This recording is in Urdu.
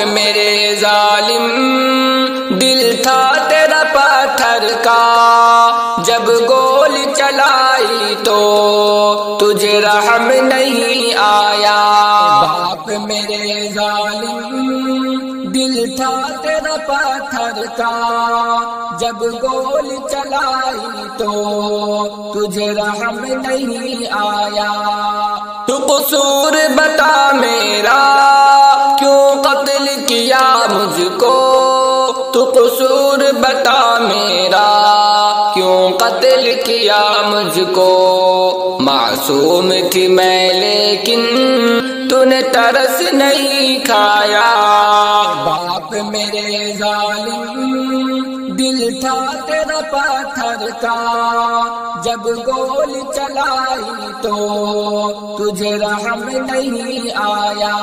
میرے ظالم دل تھا تیرا پتھر کا، جب گولی چلائی تو تجھے رحم نہیں آیا۔ باپ میرے ظالم دل تھا تیرا پتھر کا، جب گولی چلائی تو تجھے رحم نہیں آیا۔ تو قصور بتا میرا کیوں قتل کیا مجھ کو، تو قصور بتا میرا کیوں قتل کیا مجھ کو، معصوم تھی میں لیکن تو نے ترس نہیں کھایا۔ باپ میرے ظالم دل تھا تیرا پتھر کا، جب گولی چلائی تو تجھے رحم نہیں آیا۔